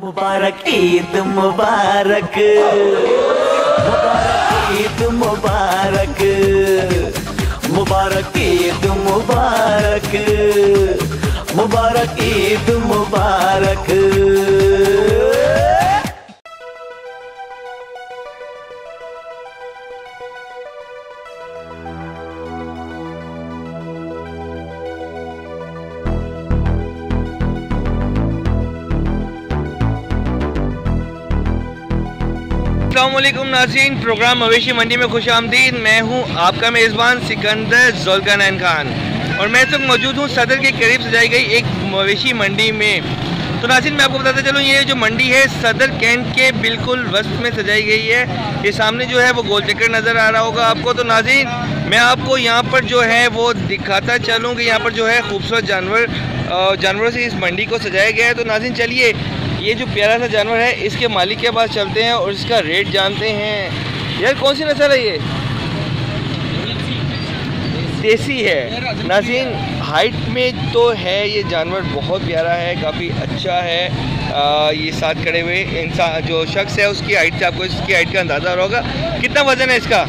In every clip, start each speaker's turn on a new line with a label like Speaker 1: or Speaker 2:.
Speaker 1: मुबारक ईद मुबारक, मुबारक ईद मुबारक, मुबारक ईद मुबारक, मुबारक ईद मुबारक।
Speaker 2: अस्सलामुअलैकुम नाज़रीन, प्रोग्राम मवेशी मंडी में खुश आमदीद। मैं हूं आपका मेज़बान सिकंदर ज़ुल्करनैन खान और मैं इस वक्त मौजूद हूं सदर के करीब सजाई गई एक मवेशी मंडी में। तो नाज़रीन मैं आपको बताता चलूं, ये जो मंडी है सदर कैंट के बिल्कुल वस्त में सजाई गई है। ये सामने जो है वो गोल चक्कर नज़र आ रहा होगा आपको। तो नाज़रीन मैं आपको यहाँ पर जो है वो दिखाता चलूँ कि यहाँ पर जो है खूबसूरत जानवरों से इस मंडी को सजाया गया है। तो नाज़रीन चलिए ये जो प्यारा सा जानवर है इसके मालिक के पास चलते हैं और इसका रेट जानते हैं। यार कौन सी नस्ल है ये? देसी है। नाज़रीन हाइट में तो है ये जानवर बहुत प्यारा है, काफ़ी अच्छा है। ये साथ खड़े हुए इंसान जो शख्स है उसकी हाइट से आपको इसकी हाइट का अंदाज़ा हो रहा होगा। कितना वज़न है इसका?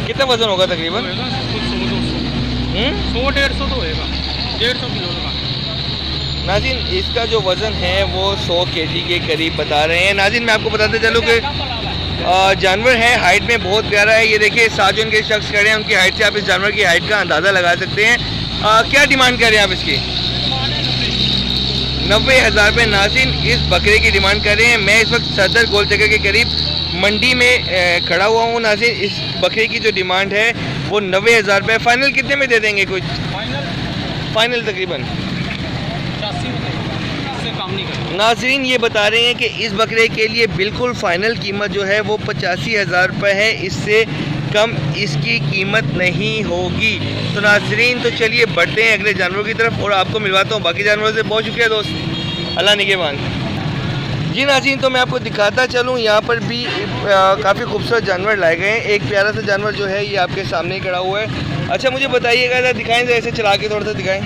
Speaker 2: कितना वज़न होगा तकरीबन?
Speaker 3: 100-150 तो होगा, 150 किलो का।
Speaker 2: नाज़रीन इसका जो वज़न है वो 100 kg के करीब बता रहे हैं। नाज़रीन मैं आपको बताते चलूँ कि जानवर है हाइट में बहुत प्यारा है। ये देखिए साथ जो उनके शख्स खड़े हैं उनकी हाइट से आप इस जानवर की हाइट का अंदाज़ा लगा सकते हैं। क्या डिमांड कर रहे हैं आप इसकी? 90,000 रुपये नाज़रीन इस बकरे की डिमांड कर रहे हैं। मैं इस वक्त सदर गोल चक्कर के करीब मंडी में खड़ा हुआ हूँ। नाज़रीन इस बकरे की जो डिमांड है वो 90,000 रुपये। फ़ाइनल कितने में दे देंगे? कुछ फाइनल तकरीबन नाज़रीन ये बता रहे हैं कि इस बकरे के लिए बिल्कुल फ़ाइनल कीमत जो है वो 85,000 रुपये है, इससे कम इसकी कीमत नहीं होगी। तो नाज़रीन तो चलिए बढ़ते हैं अगले जानवरों की तरफ और आपको मिलवाता हूँ बाकी जानवरों से। बहुत शुक्रिया दोस्त, अल्लाह निगहबान। जी नाज़रीन तो मैं आपको दिखाता चलूँ यहाँ पर भी काफ़ी खूबसूरत जानवर लाए गए हैं। एक प्यारा सा जानवर जो है ये आपके सामने खड़ा हुआ है। अच्छा मुझे बताइएगा, दिखाएँ ऐसे चला के थोड़ा सा दिखाएँ।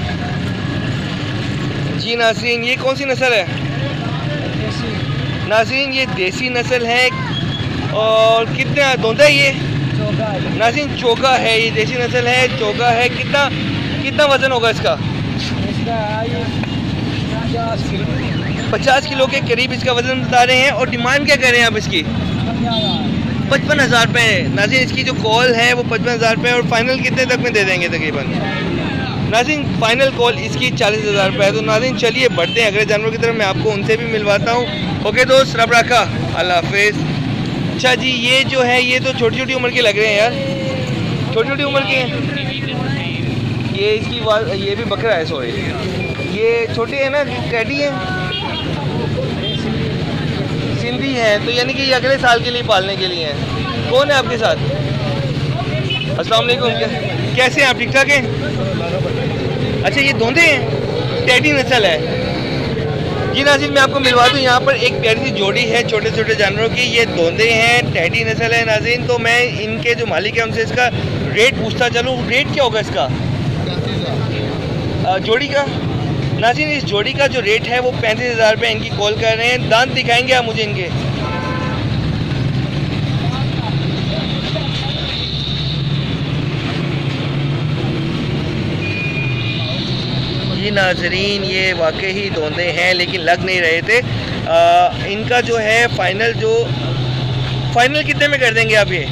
Speaker 2: जी नाज़रीन ये कौन सी नस्ल है? नाज़रीन ये देसी नस्ल है और कितना धोंदा है ये? नाज़रीन चोगा है, ये देसी नस्ल है, चोगा है। कितना वज़न होगा इसका? 50 किलो के करीब इसका वज़न बता रहे हैं। और डिमांड क्या कर रहे हैं आप इसकी? 55,000 रुपये। नाज़रीन इसकी जो कॉल है वो 55,000 रुपये और फाइनल कितने तक में दे देंगे तकरीबन? नाज़रीन फाइनल कॉल इसकी 40,000 रुपये है। तो नाज़रीन चलिए बढ़ते हैं अगले जानवर की तरफ, मैं आपको उनसे भी मिलवाता हूँ। ओके दोस्त, रब रखा, अल्लाह हाफिज़। अच्छा जी ये जो है ये तो छोटी छोटी उम्र के लग रहे हैं यार, छोटी छोटी उम्र के हैं। ये इसकी ये भी बकरा है, सॉरी ये छोटे हैं ना, कैडी हैं, सिंधी हैं। तो यानी कि ये अगले साल के लिए पालने के लिए हैं। कौन है आपके साथ? अस्सलाम वालेकुम, कैसे हैं आप? ठीक ठाक हैं? अच्छा ये धोंदे हैं, टैडी नस्ल है। जी नाज़रीन मैं आपको मिलवा दूँ, यहाँ पर एक प्यारी सी जोड़ी है छोटे छोटे जानवरों की। ये धोंदे हैं, टैडी नस्ल है नाज़रीन। तो मैं इनके जो मालिक है उनसे इसका रेट पूछता चलूँ। रेट क्या होगा इसका जोड़ी का? नाज़रीन इस जोड़ी का जो रेट है वो 35,000 रुपये इनकी कॉल कर रहे हैं। दांत दिखाएंगे आप मुझे इनके? जी नाज़रीन ये वाकई धोंदे हैं लेकिन लग नहीं रहे थे। इनका जो है फाइनल कितने में कर देंगे आप ये?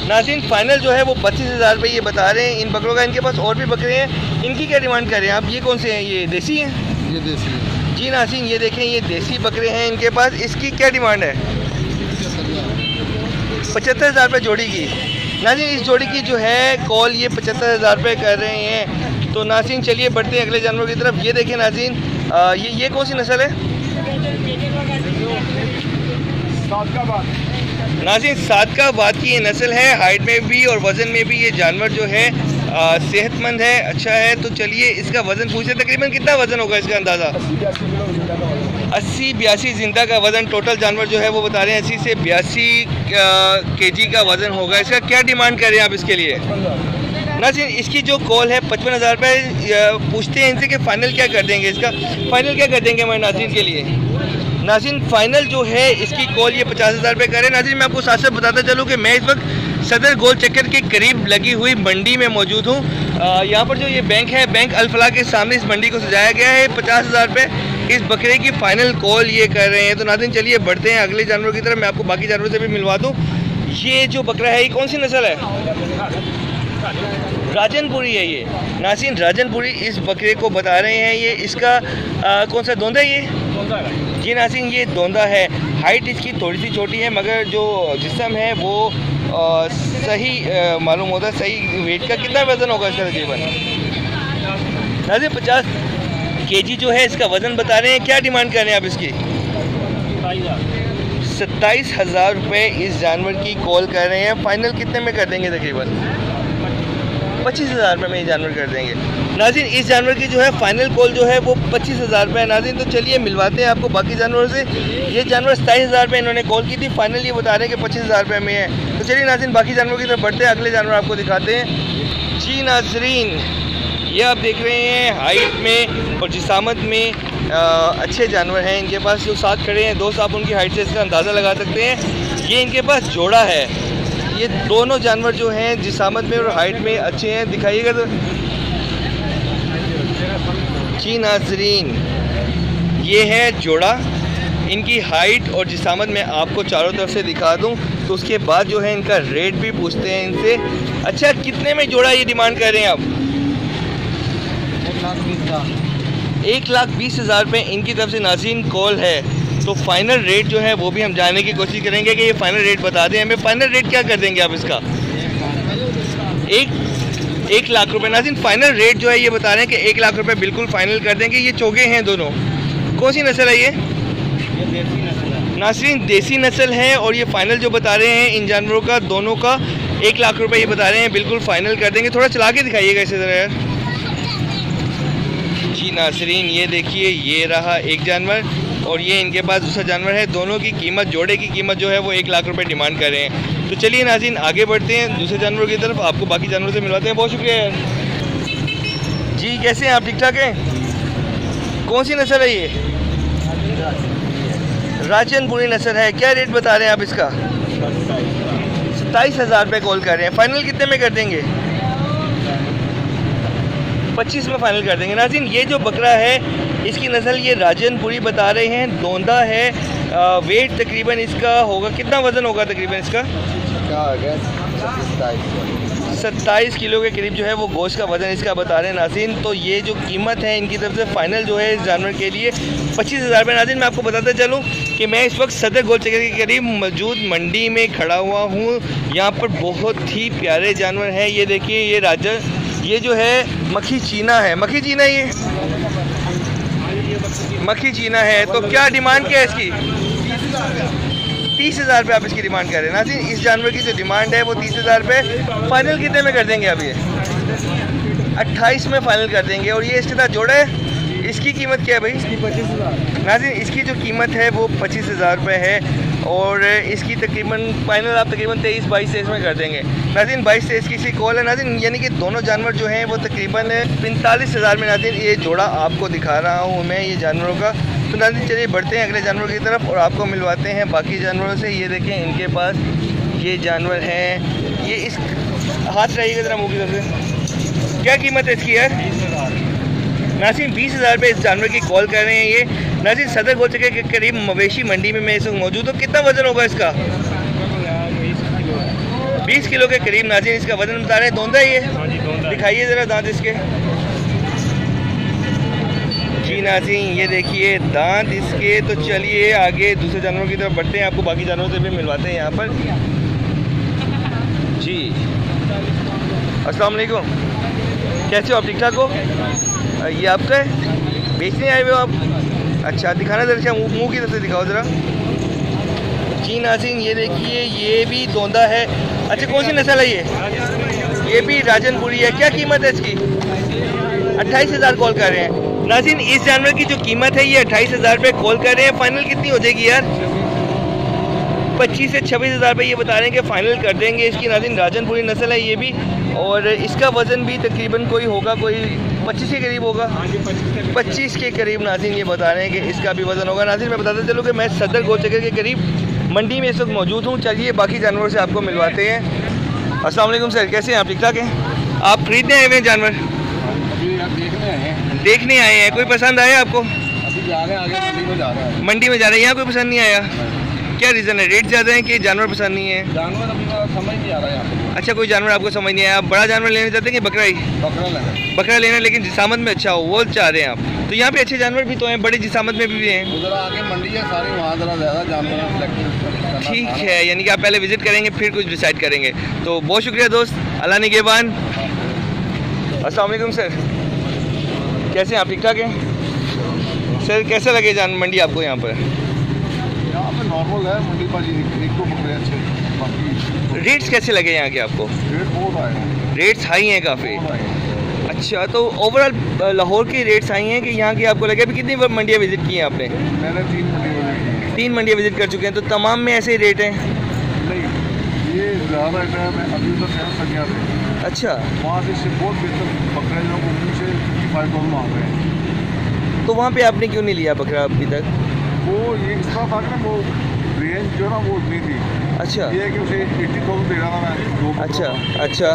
Speaker 2: नाज़रीन फाइनल जो है वो 32,000 रुपये ये बता रहे हैं इन बकरों का। इनके पास और भी बकरे हैं, इनकी क्या डिमांड कर रहे हैं आप? ये कौन से हैं? ये देसी हैं?
Speaker 3: ये देसी है।
Speaker 2: जी नाज़रीन ये देखें ये देसी बकरे हैं इनके पास। इसकी क्या डिमांड है? 75,000 रुपये जोड़ी की। नाज़रीन इस जोड़ी की जो है कॉल ये 75,000 रुपये कर रहे हैं। तो नाज़रीन चलिए बढ़ते हैं अगले जानवर की तरफ। ये देखें नाज़रीन ये कौन सी नस्ल है? नाज़रीन सादकाबाद की ये नस्ल है। हाइट में भी और वज़न में भी ये जानवर जो है सेहतमंद है, अच्छा है। तो चलिए इसका वज़न पूछे, तकरीबन कितना वज़न होगा इसका अंदाज़ा? 80-82 जिंदा का वज़न टोटल जानवर जो है वो बता रहे हैं 80 से 82 kg का वज़न होगा। इसका क्या डिमांड कर रहे हैं आप इसके लिए? नाज़रीन इसकी जो कॉल है 55,000 रुपये। पूछते हैं इनसे कि फ़ाइनल क्या कर देंगे, इसका फ़ाइनल क्या कर देंगे हमारे नाज़रीन के लिए। नाज़रीन फ़ाइनल जो है इसकी कॉल ये 50,000 रुपये करें। नाज़रीन मैं आपको साथ साथ बताता चलूँ कि मैं इस वक्त सदर गोल चक्कर के करीब लगी हुई मंडी में मौजूद हूँ। यहाँ पर जो ये बैंक है, बैंक अल फलाह के सामने इस मंडी को सजाया गया है। 50,000 रुपये इस बकरे की फ़ाइनल कॉल ये कर रहे हैं। तो नाज़रीन चलिए बढ़ते हैं अगले जानवरों की तरफ, मैं आपको बाकी जानवरों से भी मिलवा दूँ। ये जो बकरा है ये कौन सी नस्ल है? राजनपुरी है ये। नाज़रीन राजनपुरी इस बकरे को बता रहे हैं। ये इसका कौन सा दोंदा है ये? जी नाज़रीन ये दोंदा है। हाइट इसकी थोड़ी सी छोटी है मगर जो जिस्म है वो सही मालूम होता है, सही वेट का। कितना वज़न होगा इसका तकरीबन? नाज़रीन 50 केजी जो है इसका वज़न बता रहे हैं। क्या डिमांड कर रहे हैं आप इसकी? 27,000 रुपये इस जानवर की कॉल कर रहे हैं। फ़ाइनल कितने में कर देंगे? तकरीबन 25,000 रुपये में ये जानवर कर देंगे। नाज़रीन इस जानवर की जो है फ़ाइनल कॉल जो है वो 25,000 रुपये है। नाज़रीन तो चलिए मिलवाते हैं आपको बाकी जानवरों से। ये जानवर 27,000 रुपये इन्होंने कॉल की थी, फ़ाइनल ये बता रहे हैं कि 25,000 रुपये में है। तो चलिए नाज़रीन बाकी जानवरों की तरफ बढ़ते हैं, अगले जानवर आपको दिखाते हैं। जी नाज़रीन ये आप देख रहे हैं हाइट में और जिसामत में अच्छे जानवर हैं इनके पास। जो साथ खड़े हैं दोस्त, आप उनकी हाइट से इसका अंदाज़ा लगा सकते हैं। ये इनके पास जोड़ा है। ये दोनों जानवर जो हैं जिसामत में और हाइट में अच्छे हैं। दिखाइएगा तो। जी नाज़रीन ये है जोड़ा। इनकी हाइट और जिसामत में आपको चारों तरफ से दिखा दूं तो उसके बाद जो है इनका रेट भी पूछते हैं इनसे। अच्छा कितने में जोड़ा ये डिमांड कर रहे हैं आप? 1,20,000 रुपये इनकी तरफ से नाज़रीन कॉल है। तो फाइनल रेट जो है वो भी हम जानने की कोशिश करेंगे कि ये फाइनल रेट बता दें हमें। फाइनल रेट क्या कर देंगे आप इसका? 1 लाख रुपए। नाज़रीन फाइनल रेट जो है ये बता रहे हैं कि 1 लाख रुपए बिल्कुल फाइनल कर देंगे। ये चोगे हैं दोनों। कौन सी नस्ल है ये? नाज़रीन देसी नस्ल है और ये फाइनल जो बता रहे हैं इन जानवरों का दोनों का 1 लाख रुपए ये बता रहे हैं, बिल्कुल फाइनल कर देंगे। थोड़ा चला के दिखाइएगा इसे ज़रा यार। जी नाज़रीन ये देखिए ये रहा एक जानवर और ये इनके पास दूसरा जानवर है। दोनों की कीमत, जोड़े की कीमत जो है वो 1 लाख रुपए डिमांड कर रहे हैं। तो चलिए नाज़रीन आगे बढ़ते हैं दूसरे जानवरों की तरफ, आपको बाकी जानवरों से मिलवाते हैं। बहुत शुक्रिया यार। जी कैसे हैं आप? ठीक ठाक हैं? कौन सी नस्ल है ये? राजनपुरी नस्ल है। क्या रेट बता रहे हैं आप इसका? 27,000 रुपये कॉल कर रहे हैं। फाइनल कितने में कर देंगे? 25 में फाइनल कर देंगे। नाज़रीन ये जो बकरा है इसकी नस्ल ये राजनपुरी बता रहे हैं, दोंदा है। वेट तकरीबन इसका होगा, कितना वज़न होगा तकरीबन इसका? 27 किलो के करीब जो है वो गोश्त का वज़न इसका बता रहे हैं नाज़रीन। तो ये जो कीमत है इनकी तरफ से फ़ाइनल जो है इस जानवर के लिए 25,000 रुपये। नाज़रीन मैं आपको बताता चलूँ कि मैं इस वक्त सदर गोल चक्कर के करीब मौजूद मंडी में खड़ा हुआ हूँ। यहाँ पर बहुत ही प्यारे जानवर हैं। ये देखिए ये जो है मक्खी चीना है। मक्खी चीना ये मक्खी चीना है। तो क्या डिमांड क्या है इसकी? 30,000 रुपये आप इसकी डिमांड कर रहे हैं। नाज़रीन इस जानवर की जो डिमांड है वो 30,000 रुपये। फाइनल कितने में कर देंगे आप? ये 28 में फाइनल कर देंगे। और ये इसके साथ जोड़ा है, इसकी कीमत क्या है भाई? 25,000। नाज़रीन इसकी जो कीमत है वो 25,000 रुपये है और इसकी तकरीबन फाइनल आप तकरीबन 23-22 में कर देंगे। नाज़रीन 22-23 की इसकी कॉल है नाज़रीन। यानी कि दोनों जानवर जो हैं वो तकरीबन 45,000 में नाज़रीन ये जोड़ा आपको दिखा रहा हूँ मैं ये जानवरों का। तो नाज़रीन चलिए बढ़ते हैं अगले जानवरों की तरफ और आपको मिलवाते हैं बाकी जानवरों से। ये देखें इनके पास ये जानवर हैं। ये इस हाथ रहिएगा ज़रा मुँह की तरफ से। क्या कीमत है इसकी यार? नाज़रीन 20,000 रुपये इस जानवर की कॉल कर रहे हैं ये। नाज़रीन सदर गोल चक्कर के करीब मवेशी मंडी में मैं इस वक्त मौजूद हूँ। कितना वज़न होगा इसका? 20 किलो के करीब नाज़रीन इसका वज़न बता रहे हैं। दोंदा ये दिखाइए ज़रा दांत इसके। जी नाज़रीन ये देखिए दांत इसके। तो चलिए आगे दूसरे जानवरों की तरफ बढ़ते हैं, आपको बाकी जानवरों से भी मिलवाते हैं यहाँ पर। जी अस्सलाम वालेकुम, कैसे हो आप? ठीक ठाक हो? ये आपका है? बेचने आए हुए हो आप? अच्छा दिखाना ज़रा, मुँह की तरफ से दिखाओ ज़रा। जी नाज़रीन ये देखिए ये भी दोंदा है। अच्छा कौन सी नस्ल है ये? ये भी राजनपुरी है। क्या कीमत है इसकी? 28,000 कॉल कर रहे हैं। नाज़रीन इस जानवर की जो कीमत है ये 28,000 रुपये कॉल कर रहे हैं। फाइनल कितनी हो जाएगी यार? 25 से 26 हज़ार रुपये ये बता रहे हैं कि फ़ाइनल कर देंगे। इसकी नाज़रीन राजनपुरी नस्ल है ये भी, और इसका वज़न भी तकरीबन कोई होगा, कोई 25 के करीब होगा। 25 के करीब नाज़रीन ये बता रहे हैं कि इसका भी वज़न होगा। नाज़रीन मैं बताता चलूँ कि मैं सदर गोलचक्कर के करीब मंडी में इस वक्त मौजूद हूँ। चलिए बाकी जानवरों से आपको मिलवाते हैं। अस्सलाम वालेकुम सर, कैसे हैं आप? ठीक ठाक हैं? आप खरीदने आए हुए हैं जानवर? देखने आए हैं। कोई पसंद आया आपको?
Speaker 4: अभी जा रहे हैं, आगे मंडी में जा रहे हैं।
Speaker 2: मंडी में जा रहे हैं, यहाँ कोई पसंद नहीं आया? क्या रीज़न है? रेट ज़्यादा है कि जानवर पसंद नहीं है?
Speaker 4: जानवर अभी समझ नहीं आ रहा है यहाँ पे।
Speaker 2: अच्छा, कोई जानवर आपको समझ नहीं आया। आप बड़ा जानवर लेना चाहते हैं कि बकरा ही?
Speaker 4: बकरा लेना।
Speaker 2: बकरा लेना, लेकिन जिसामत में अच्छा हो वो चाह रहे हैं आप। तो यहाँ पे अच्छे जानवर भी तो हैं, बड़े जिसामत में भी हैं।
Speaker 4: उधर आगे मंडी है सारी, वहाँ ज़रा ज़्यादा जानवर।
Speaker 2: ठीक है, यानी कि आप पहले विजिट करेंगे फिर कुछ डिसाइड करेंगे। तो बहुत शुक्रिया दोस्त, अल्लाह निगहबान। अस्सलाम वालेकुम सर, कैसे हैं आप? ठीक ठाक हैं सर? कैसा लगे जान मंडी आपको यहाँ पर?
Speaker 4: यहाँ पे नॉर्मल है मंडी पाजी, एक दो बकरे अच्छे, बाकी
Speaker 2: रेट्स कैसे लगे यहाँ के आपको?
Speaker 4: रेट बहुत आए हैं।
Speaker 2: रेट्स हाई हैं काफ़ी। अच्छा, तो ओवरऑल लाहौर की रेट्स हाई हैं कि यहाँ की आपको लगे? अभी कितनी मंडियाँ विजिट की हैं आपने?
Speaker 4: मैंने 3 मंडी विजिट की।
Speaker 2: 3 मंडियाँ विजिट कर चुके हैं, तो तमाम में ऐसे ही रेट हैं?
Speaker 4: नहीं, ये ज़्यादा रेट है। मैं अभी उधर शहर सकिया थे।
Speaker 2: अच्छा,
Speaker 4: वहाँ से बहुत बेहतर बकरे जो उन्हीं से 55 मांग रहे हैं।
Speaker 2: तो वहाँ पे आपने क्यों नहीं लिया बकरा अभी तक?
Speaker 4: वो ये इस तरह था कि वो रेंज जो ना वो उतनी थी।
Speaker 2: अच्छा,
Speaker 4: ये है कि उसे 80,000 दे रहा था मैं, 2
Speaker 2: अच्छा, अच्छा।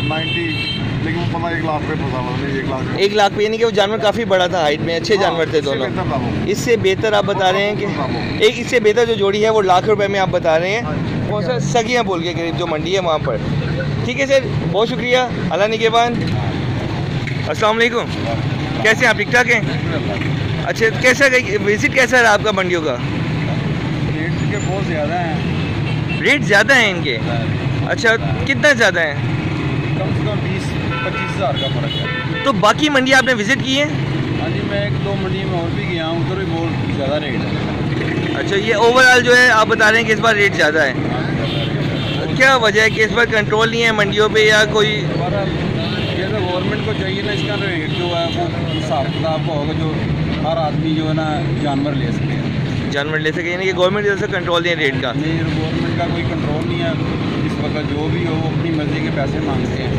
Speaker 4: 90, लेकिन वो पता 1 लाख पे फंसा हुआ था। 1 लाख
Speaker 2: 1 लाख पे, यानी कि वो जानवर काफ़ी बड़ा था, हाइट में अच्छे जानवर थे दोनों। इससे बेहतर आप बता रहे हैं कि एक इससे बेहतर जो जोड़ी है वो लाख रुपए में आप बता रहे हैं। वो सर सगियाँ बोल के करीब जो मंडी है वहाँ पर। ठीक है सर, बहुत शुक्रिया, अल्लाह निगहबान। अस्सलाम वालेकुम, कैसे हैं आप? ठीक ठाक हैं? अच्छा, कैसा विजिट कैसा रहा आपका मंडियों का?
Speaker 4: रेट के बहुत ज़्यादा हैं।
Speaker 2: रेट ज़्यादा हैं इनके? अच्छा, कितना ज़्यादा है?
Speaker 4: कम से कम 20-25 हज़ार का फ़र्क है।
Speaker 2: तो बाकी मंडी आपने विजिट की है?
Speaker 4: हाँ जी, मैं 1-2 मंडी में और भी गया हूँ, उधर भी बहुत ज़्यादा रेट है।
Speaker 2: अच्छा, ये ओवरऑल जो है आप बता रहे हैं कि इस बार रेट ज़्यादा है। क्या वजह है कि इस बार कंट्रोल नहीं है मंडियों पे, या कोई?
Speaker 4: ये तो गवर्नमेंट को चाहिए ना, इसका रेट जो है वो हिसाब किताब का होगा, जो हर आदमी जो है ना जानवर ले सके।
Speaker 2: जानवर ले सके, यानी कि गवर्नमेंट की तरफ से कंट्रोल नहीं है रेट का?
Speaker 4: नहीं, गवर्नमेंट का कोई कंट्रोल नहीं है इस वक्त। जो भी हो वो अपनी मर्जी के पैसे मांगते हैं,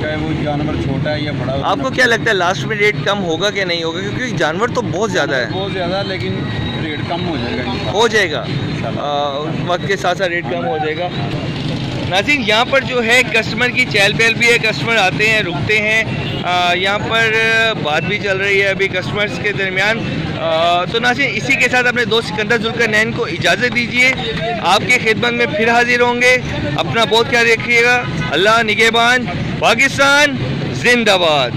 Speaker 4: चाहे वो जानवर छोटा है या बड़ा।
Speaker 2: आपको क्या लगता है लास्ट में रेट कम होगा कि नहीं होगा? क्योंकि जानवर तो बहुत ज़्यादा है।
Speaker 4: बहुत ज़्यादा, लेकिन रेट कम हो जाएगा।
Speaker 2: हो जाएगा, वक्त के साथ साथ रेट कम हो जाएगा। नाज़रीन, यहाँ पर जो है कस्टमर की चहल पहल भी है, कस्टमर आते हैं, रुकते हैं। यहाँ पर बात भी चल रही है अभी कस्टमर्स के दरमियान। तो नाज़रीन, इसी के साथ अपने दोस्त सिकंदर जुल्करनैन को इजाज़त दीजिए। आपके खिदमत में फिर हाजिर होंगे। अपना बहुत ख्याल रखिएगा। अल्लाह निगहबान। पाकिस्तान जिंदाबाद।